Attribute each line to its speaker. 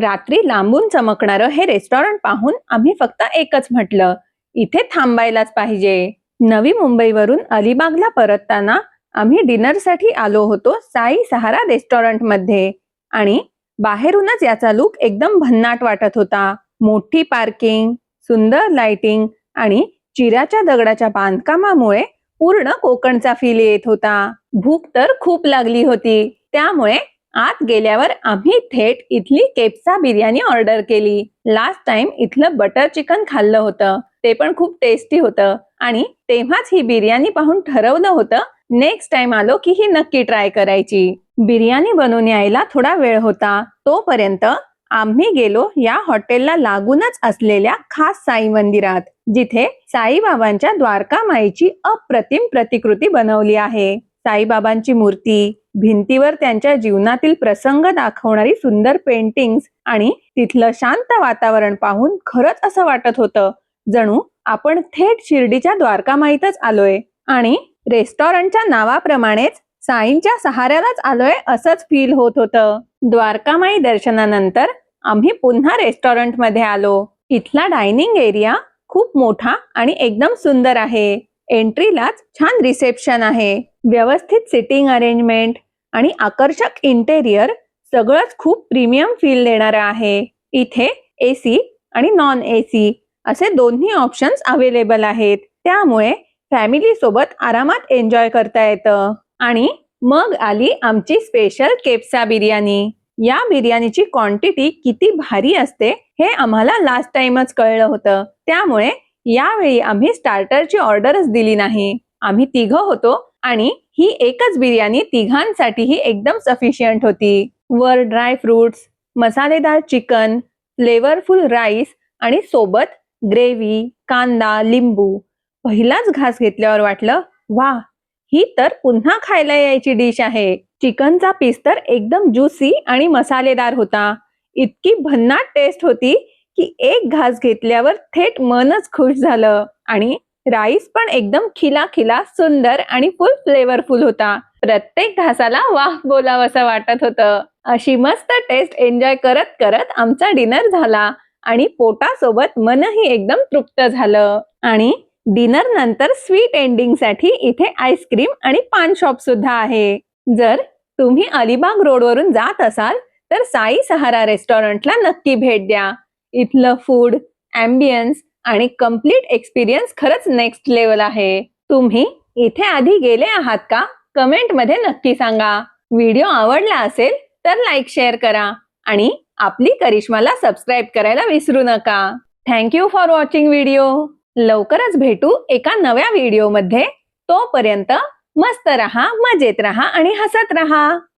Speaker 1: रात्री लांबून चमकणारं हे रेस्टॉरंट पाहून आम्ही फक्त एकच म्हटलं, इथे थांबायलाच पाहिजे. नवी मुंबईवरून अलिबागला परतताना आम्ही डिनरसाठी आलो होतो साई सहारा रेस्टॉरंटमध्ये आणि बाहेरूनच याचा लुक एकदम भन्नाट वाटत होता. मोठी पार्किंग, सुंदर लाइटिंग आणि चिऱ्याच्या दगडाच्या बांधकामामुळे पूर्ण कोकणचा फील येत होता. भूक तर खूप लागली होती, त्यामुळे आत गेल्यावर आम्ही थेट इथली केप्सा बिर्याणी ऑर्डर केली. लास्ट टाइम इथलं बटर चिकन खाल्लं होतं, ते पण खूप टेस्टी होतं आणि तेव्हाच ही बिर्याणी पाहून ठरवलं होतं नेक्स्ट टाइम आलो की ही नक्की ट्राय करायची. बिर्याणी बनवून यायला थोडा वेळ होता, तोपर्यंत आम्ही गेलो या हॉटेलला लागूनच असलेल्या खास साई मंदिरात, जिथे साईबाबांच्या द्वारका माईची अप्रतिम प्रतिकृती बनवली आहे. साईबाबांची मूर्ती, भिंतीवर त्यांच्या जीवनातील प्रसंग दाखवणारी सुंदर पेंटिंग्स आणि तिथलं शांत वातावरण पाहून खरंच असं वाटत होतं जणू आपण थेट शिर्डीच्या द्वारकामाईतच आलोय. आणि रेस्टॉरंटच्या नावाप्रमाणेच साईंच्या सहाऱ्यालाच आलोय असंच फील होत होतं. द्वारकामाई दर्शनानंतर आम्ही पुन्हा रेस्टॉरंटमध्ये आलो. इथला डायनिंग एरिया खूप मोठा आणि एकदम सुंदर आहे. एंट्रीलाच छान रिसेप्शन आहे, व्यवस्थित सिटिंग अरेंजमेंट आणि आकर्षक इंटेरियर, सगळंच खूप प्रीमियम फील देणारं आहे. इथे एसी आणि नॉन एसी असे दोन्ही ऑप्शन्स अवेलेबल आहेत, त्यामुळे फॅमिली सोबत आरामात एन्जॉय करता येतं. आणि मग आली आमची स्पेशल केप्सा बिर्याणी. या बिर्याणीची क्वांटिटी किती भारी असते हे आम्हाला लास्ट टाइमच कळलं होतं, त्यामुळे यावेळी आम्ही स्टार्टरची ऑर्डरच दिली नाही. आम्ही तिघं होतो आणि ही एकच बिर्याणी तिघांसाठीही एकदम सफिशियंट होती. वर ड्राय फ्रुट्स, मसालेदार चिकन, फ्लेवरफुल राईस आणि सोबत ग्रेव्ही, कांदा, लिंबू. पहिलाच घास घेतल्यावर वाटलं, वा, ही तर पुन्हा खायला यायची डिश आहे. चिकनचा पीस तर एकदम ज्युसी आणि मसालेदार होता. इतकी भन्नाट टेस्ट होती की एक घास घेतल्यावर थेट मनच खुश झालं. आणि राईस पण एकदम खिला सुंदर आणि फुल फ्लेवरफुल होता. प्रत्येक घासाला वाह बोलावंसं वाटत होतं. अशी मस्त टेस्ट एन्जॉय करत करत आमचा डिनर झाला आणि पोटासोबत मनही एकदम तृप्त झालं. आणि डिनर नंतर स्वीट एंडिंग साठी इथे आईस्क्रीम आणि पान शॉप सुद्धा आहे. जर तुम्ही अलिबाग रोडवरून जात असाल तर साई सहारा रेस्टॉरंटला नक्की भेट द्या. इथलं फूड, ॲम्बियन्स आणि कम्प्लीट एक्सपिरियन्स खरंच नेक्स्ट लेवल आहे. तुम्ही इथे आधी गेले आहात का? कमेंट मध्ये नक्की सांगा. व्हिडिओ आवडला असेल तर लाईक शेअर करा आणि आपली करिश्माला सबस्क्राईब करायला विसरू नका. Thank you for watching video. लवकरच भेटू एका नव्या व्हिडिओमध्ये. तोपर्यंत मस्त रहा, मजेत रहा आणि हसत रहा.